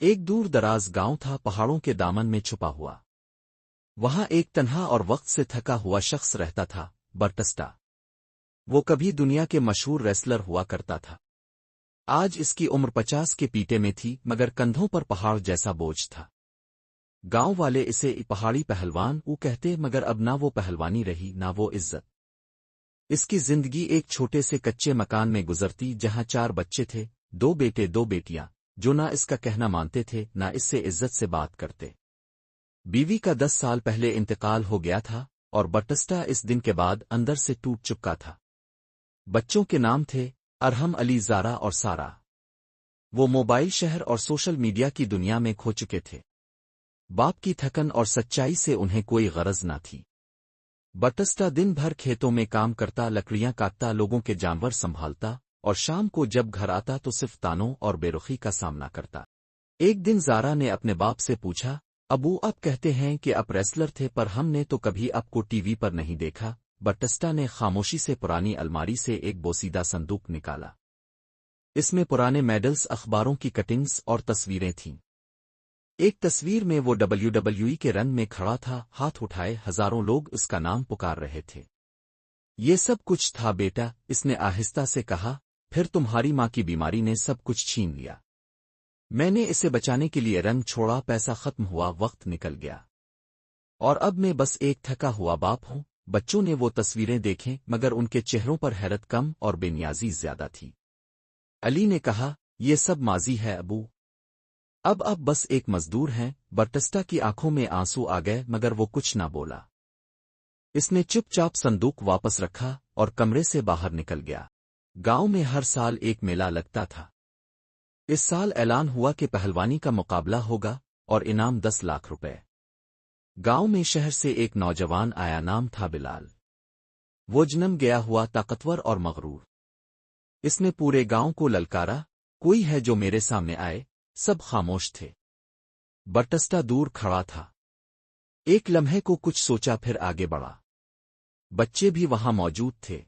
ایک دور دراز گاؤں تھا پہاڑوں کے دامن میں چھپا ہوا۔ وہاں ایک تنہا اور وقت سے تھکا ہوا شخص رہتا تھا، برٹسٹا۔ وہ کبھی دنیا کے مشہور ریسلر ہوا کرتا تھا۔ آج اس کی عمر 50 کے پیٹے میں تھی، مگر کندھوں پر پہاڑ جیسا بوجھ تھا۔ گاؤں والے اسے پہاڑی پہلوان کہتے، مگر اب نہ وہ پہلوانی رہی نہ وہ عزت۔ اس کی زندگی ایک چھوٹے سے کچے مکان میں گزرتی جہاں 4 بچے تھے، 2 بیٹے 2 بیٹیاں، جو نہ اس کا کہنا مانتے تھے نہ اس سے عزت سے بات کرتے۔ بیوی کا 10 سال پہلے انتقال ہو گیا تھا، اور برٹسٹا اس دن کے بعد اندر سے ٹوٹ چکا تھا۔ بچوں کے نام تھے ارحم، علی، زارا اور سارا۔ وہ موبائل شہر اور سوشل میڈیا کی دنیا میں کھو چکے تھے۔ باپ کی تھکن اور سچائی سے انہیں کوئی غرض نہ تھی۔ برٹسٹا دن بھر کھیتوں میں کام کرتا، لکڑیاں کاٹتا، لوگوں کے جانور سنبھالتا، اور شام کو جب گھر آتا تو صرف تانوں اور بے رخی کا سامنا کرتا۔ ایک دن زارا نے اپنے باپ سے پوچھا، ابو آپ کہتے ہیں کہ آپ ریسلر تھے، پر ہم نے تو کبھی آپ کو ٹی وی پر نہیں دیکھا۔ برٹسٹا نے خاموشی سے پرانی الماری سے ایک بوسیدہ صندوق نکالا۔ اس میں پرانے میڈلز، اخباروں کی کٹنگز اور تصویریں تھیں۔ ایک تصویر میں وہ WWE کے رنگ میں کھڑا تھا، ہاتھ اٹھائے، ہزاروں لوگ اس کا نام پکار رہے تھے۔ یہ سب کچھ تھا بیٹا، اس نے آہستہ سے کہا، پھر تمہاری ماں کی بیماری نے سب کچھ چھین لیا۔ میں نے اسے بچانے کے لیے رنگ چھوڑا، پیسہ ختم ہوا، وقت نکل گیا، اور اب میں بس ایک تھکا ہوا باپ ہوں۔ بچوں نے وہ تصویریں دیکھیں، مگر ان کے چہروں پر حیرت کم اور بے نیازی زیادہ تھی۔ علی نے کہا، یہ سب ماضی ہے ابو، اب بس ایک مزدور ہیں۔ برٹسٹا کی آنکھوں میں آنسو آ گئے، مگر وہ کچھ نہ بولا۔ اس نے چپ چاپ صندوق واپس رکھا اور کمرے سے باہر نکل گیا۔ گاؤں میں ہر سال ایک میلہ لگتا تھا۔ اس سال اعلان ہوا کہ پہلوانی کا مقابلہ ہوگا اور انعام 10 لاکھ روپے۔ گاؤں میں شہر سے ایک نوجوان آیا، نام تھا بلال۔ وہ جنم گیا ہوا، طاقتور اور مغرور۔ اس نے پورے گاؤں کو للکارا، کوئی ہے جو میرے سامنے آئے؟ سب خاموش تھے۔ برٹسٹا دور کھڑا تھا۔ ایک لمحے کو کچھ سوچا، پھر آگے بڑھا۔ بچے بھی وہاں موجود تھے۔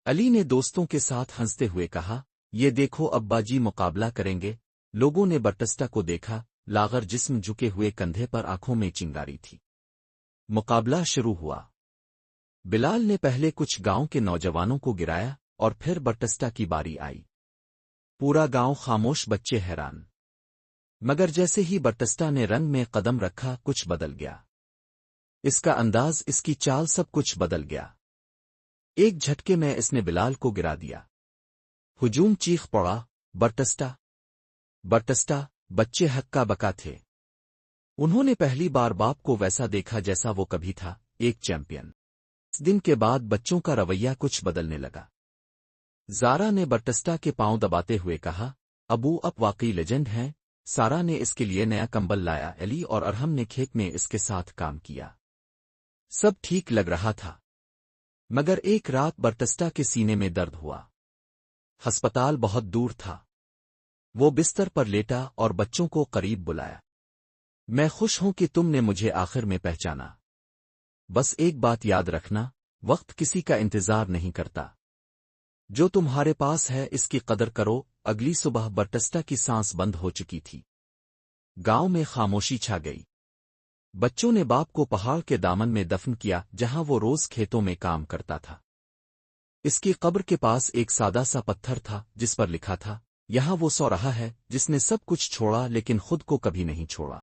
علی نے دوستوں کے ساتھ ہنستے ہوئے کہا، یہ دیکھو ابا جی مقابلہ کریں گے۔ لوگوں نے برٹسٹا کو دیکھا، لاغر جسم، جھکے ہوئے کندھے پر آنکھوں میں چنگاری تھی۔ مقابلہ شروع ہوا۔ بلال نے پہلے کچھ گاؤں کے نوجوانوں کو گرایا، اور پھر برٹسٹا کی باری آئی۔ پورا گاؤں خاموش، بچے حیران۔ مگر جیسے ہی برٹسٹا نے رنگ میں قدم رکھا، کچھ بدل گیا۔ اس کا انداز، اس کی چال، سب کچھ بدل گیا۔ ایک جھٹکے میں اس نے بلال کو گرا دیا۔ ہجوم، چیخ پڑا، برٹسٹا برٹسٹا! بچے ہکا بکا تھے۔ انہوں نے پہلی بار باپ کو ویسا دیکھا جیسا وہ کبھی تھا، ایک چیمپئن۔ اس دن کے بعد بچوں کا رویہ کچھ بدلنے لگا۔ زارا نے برٹسٹا کے پاؤں دباتے ہوئے کہا، ابو اب واقعی لیجنڈ ہیں۔ سارا نے اس کے لیے نیا کمبل لایا، علی اور ارحم نے کھیت میں اس کے ساتھ کام کیا۔ سب ٹھیک لگ رہا تھا، مگر ایک رات برٹسٹا کے سینے میں درد ہوا۔ ہسپتال بہت دور تھا۔ وہ بستر پر لیٹا اور بچوں کو قریب بلایا۔ میں خوش ہوں کہ تم نے مجھے آخر میں پہچانا۔ بس ایک بات یاد رکھنا، وقت کسی کا انتظار نہیں کرتا۔ جو تمہارے پاس ہے اس کی قدر کرو۔ اگلی صبح برٹسٹا کی سانس بند ہو چکی تھی۔ گاؤں میں خاموشی چھا گئی۔ بچوں نے باپ کو پہاڑ کے دامن میں دفن کیا، جہاں وہ روز کھیتوں میں کام کرتا تھا۔ اس کی قبر کے پاس ایک سادہ سا پتھر تھا، جس پر لکھا تھا، یہاں وہ سو رہا ہے جس نے سب کچھ چھوڑا لیکن خود کو کبھی نہیں چھوڑا۔